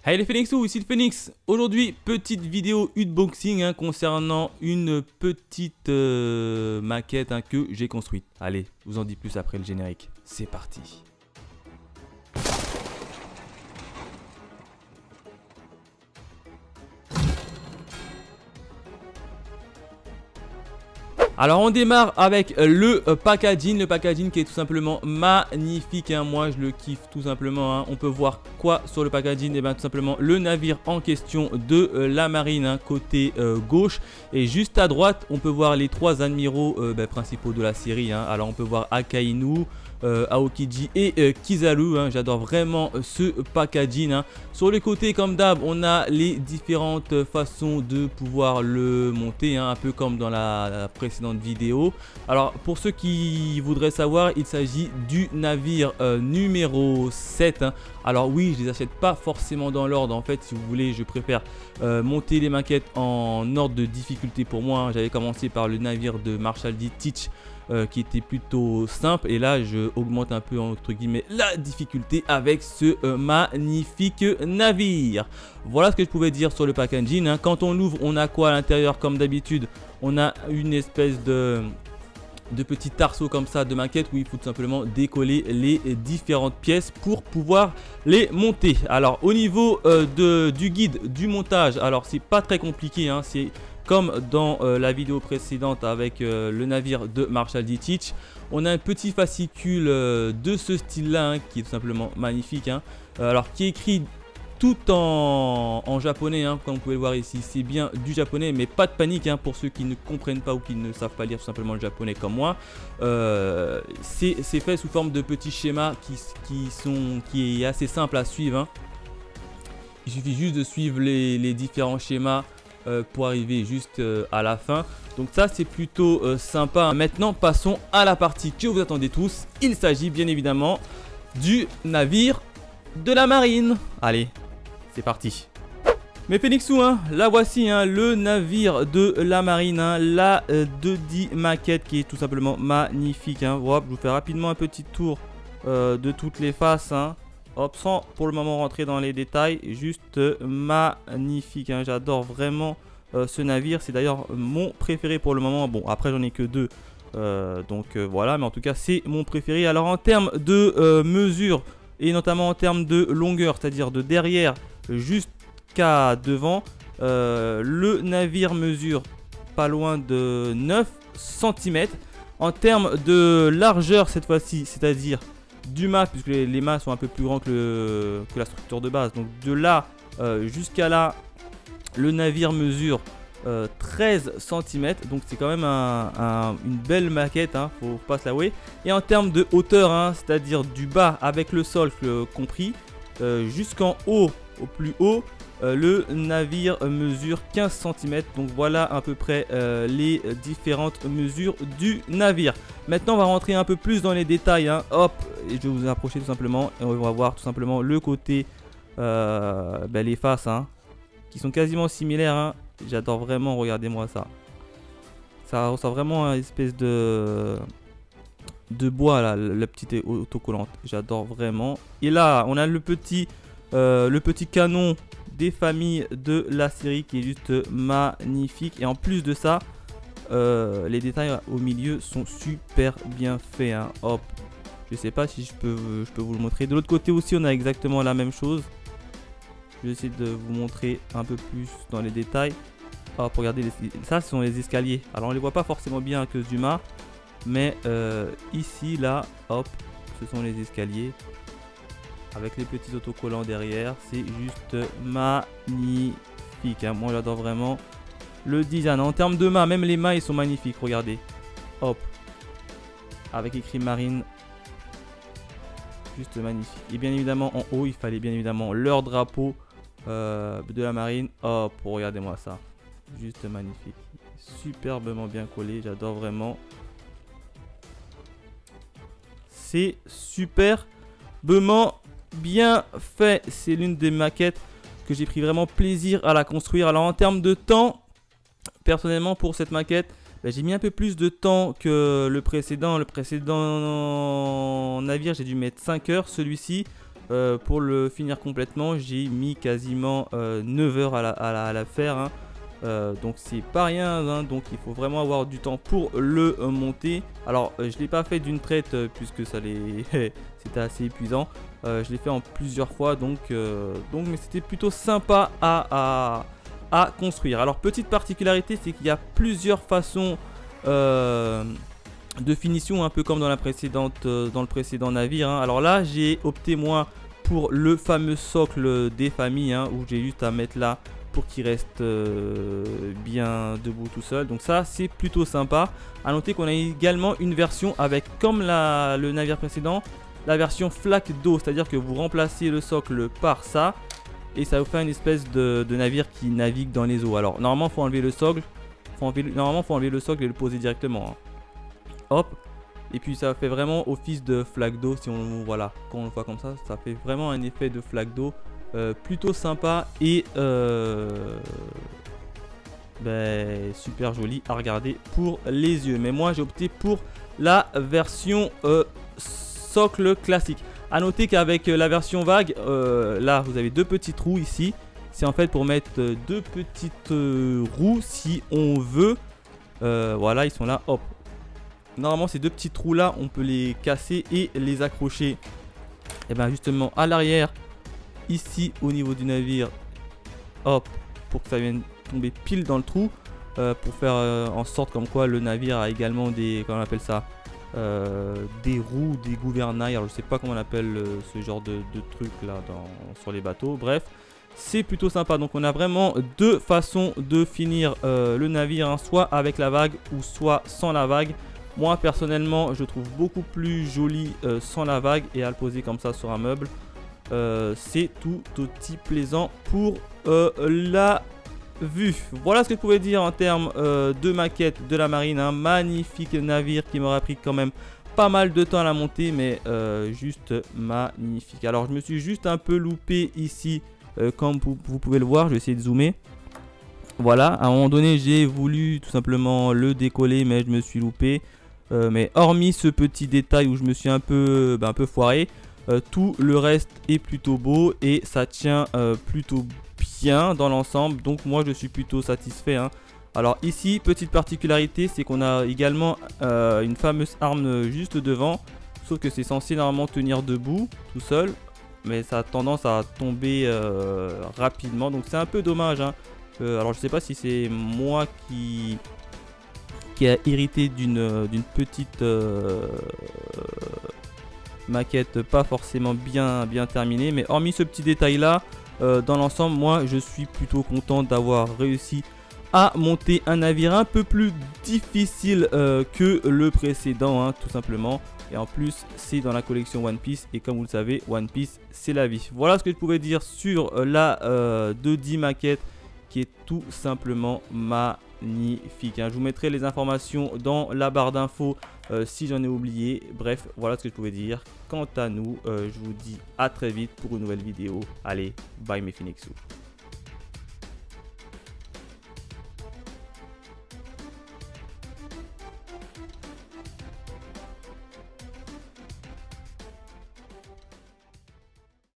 Hey les Phoenixous, ici le Phoenix. Aujourd'hui, petite vidéo unboxing concernant une petite maquette que j'ai construite. Allez, je vous en dis plus après le générique. C'est parti. Alors on démarre avec le packaging qui est tout simplement magnifique, moi je le kiffe tout simplement. On peut voir quoi sur le packaging? Et bien tout simplement le navire en question de la marine côté gauche, et juste à droite on peut voir les trois admiraux principaux de la série. Alors on peut voir Akainu, Aokiji et Kizaru. J'adore vraiment ce packaging. Sur les côtés, comme d'hab, on a les différentes façons de pouvoir le monter, un peu comme dans la précédente vidéo. Alors pour ceux qui voudraient savoir, il s'agit du navire numéro 7. Alors oui, je les achète pas forcément dans l'ordre. En fait, si vous voulez, je préfère monter les maquettes en ordre de difficulté pour moi. J'avais commencé par le navire de Marshall D. Teach, qui était plutôt simple, et là je augmente un peu entre guillemets la difficulté avec ce magnifique navire. Voilà ce que je pouvais dire sur le packaging. Quand on l'ouvre, on a quoi à l'intérieur? Comme d'habitude, on a une espèce de petit arceau comme ça de maquette où il faut tout simplement décoller les différentes pièces pour pouvoir les monter. Alors au niveau du guide du montage, alors c'est pas très compliqué, c'est comme dans la vidéo précédente avec le navire de Marshall D. Teach. On a un petit fascicule de ce style là qui est tout simplement magnifique, alors qui est écrit tout en japonais, comme vous pouvez le voir ici. C'est bien du japonais, mais pas de panique pour ceux qui ne comprennent pas ou qui ne savent pas lire tout simplement le japonais comme moi. C'est fait sous forme de petits schémas qui est assez simple à suivre. Il suffit juste de suivre les différents schémas pour arriver juste à la fin. Donc ça c'est plutôt sympa. Maintenant passons à la partie que vous attendez tous. Il s'agit bien évidemment du navire de la marine. Allez, c'est parti. Mes Phoenixous, la voici, le navire de la marine, la 2D maquette qui est tout simplement magnifique. Hop, je vous fais rapidement un petit tour de toutes les faces. Hop, sans pour le moment rentrer dans les détails, juste magnifique. J'adore vraiment ce navire. C'est d'ailleurs mon préféré pour le moment. Bon, après j'en ai que deux, donc voilà, mais en tout cas c'est mon préféré. Alors en termes de mesure, et notamment en termes de longueur, c'est-à-dire de derrière jusqu'à devant, le navire mesure pas loin de 9 cm. En termes de largeur cette fois-ci, c'est-à-dire du mât, puisque les mâts sont un peu plus grands que la structure de base, donc de là jusqu'à là, le navire mesure 13 cm, donc c'est quand même une belle maquette, faut pas se l'avouer. Et en termes de hauteur, c'est-à-dire du bas avec le sol compris, jusqu'en haut, au plus haut, le navire mesure 15 cm. Donc voilà à peu près les différentes mesures du navire. Maintenant on va rentrer un peu plus dans les détails. Hop, et je vais vous approcher tout simplement, et on va voir tout simplement le côté, les faces qui sont quasiment similaires. J'adore vraiment, regardez-moi ça. Ça ressemble vraiment à une espèce de bois là, la petite autocollante. J'adore vraiment. Et là on a le petit canon des familles de la série qui est juste magnifique. Et en plus de ça, les détails au milieu sont super bien faits. Hop, je sais pas si je peux vous le montrer. De l'autre côté aussi on a exactement la même chose. Je vais essayer de vous montrer un peu plus dans les détails. Hop, regardez, ça ce sont les escaliers. Alors on les voit pas forcément bien à cause du mât, mais ici là, hop, ce sont les escaliers avec les petits autocollants derrière. C'est juste magnifique, moi j'adore vraiment le design. En termes de mât, même les mâts ils sont magnifiques, regardez. Hop, avec écrit marine, juste magnifique. Et bien évidemment en haut il fallait bien évidemment leur drapeau de la marine. Hop, regardez-moi ça, juste magnifique, superbement bien collé. J'adore vraiment, c'est superbement bien fait. C'est l'une des maquettes que j'ai pris vraiment plaisir à la construire. Alors en termes de temps, personnellement pour cette maquette, j'ai mis un peu plus de temps que le précédent. Le précédent navire, j'ai dû mettre 5 heures. Celui-ci, pour le finir complètement, j'ai mis quasiment 9 heures à la faire. Hein. Donc c'est pas rien, hein, donc il faut vraiment avoir du temps pour le monter. Alors je l'ai pas fait d'une traite puisque ça c'était assez épuisant. Je l'ai fait en plusieurs fois, donc mais c'était plutôt sympa à construire. Alors petite particularité, c'est qu'il y a plusieurs façons de finition, un peu comme dans le précédent navire. Hein. Alors là j'ai opté moi pour le fameux socle des familles, hein, où j'ai juste à mettre là pour qu'il reste bien debout tout seul. Donc ça c'est plutôt sympa. À noter qu'on a également une version avec, comme le navire précédent, la version flaque d'eau, c'est à dire que vous remplacez le socle par ça et ça vous fait une espèce de navire qui navigue dans les eaux. Alors normalement faut enlever le socle, normalement faut enlever le socle et le poser directement, hein. Hop, et puis ça fait vraiment office de flaque d'eau. Si on voilà, quand on le voit comme ça, ça fait vraiment un effet de flaque d'eau. Plutôt sympa et super joli à regarder pour les yeux. Mais moi j'ai opté pour la version socle classique. A noter qu'avec la version vague, là vous avez deux petits trous ici. C'est en fait pour mettre deux petites roues si on veut. Voilà, ils sont là, hop. Normalement ces deux petits trous là on peut les casser et les accrocher et bien justement à l'arrière ici au niveau du navire, hop, pour que ça vienne tomber pile dans le trou, pour faire en sorte comme quoi le navire a également des, comment on appelle ça, des roues, des gouvernails. Alors je sais pas comment on appelle ce genre de truc là sur les bateaux. Bref, c'est plutôt sympa. Donc on a vraiment deux façons de finir le navire, hein, soit avec la vague ou soit sans la vague. Moi personnellement je trouve beaucoup plus joli sans la vague, et à le poser comme ça sur un meuble, c'est tout aussi plaisant pour la vue. Voilà ce que je pouvais dire en termes de maquette de la marine. Un magnifique navire qui m'aura pris quand même pas mal de temps à la monter, mais juste magnifique. Alors je me suis juste un peu loupé ici, comme vous pouvez le voir. Je vais essayer de zoomer. Voilà, à un moment donné j'ai voulu tout simplement le décoller, mais je me suis loupé. Mais hormis ce petit détail où je me suis un peu foiré, tout le reste est plutôt beau et ça tient plutôt bien dans l'ensemble. Donc moi je suis plutôt satisfait, hein. Alors ici, petite particularité, c'est qu'on a également une fameuse arme juste devant. Sauf que c'est censé normalement tenir debout tout seul, mais ça a tendance à tomber rapidement. Donc c'est un peu dommage, hein. Alors je sais pas si c'est moi qui a hérité d'une petite maquette pas forcément bien terminée, mais hormis ce petit détail là, dans l'ensemble moi je suis plutôt content d'avoir réussi à monter un navire un peu plus difficile que le précédent, hein, tout simplement. Et en plus c'est dans la collection One Piece, et comme vous le savez, One Piece c'est la vie. Voilà ce que je pouvais dire sur la 2D maquette, qui est tout simplement magnifique, hein. Je vous mettrai les informations dans la barre d'infos si j'en ai oublié. Bref, voilà ce que je pouvais dire. Quant à nous, je vous dis à très vite pour une nouvelle vidéo. Allez, bye mes Phoenixous.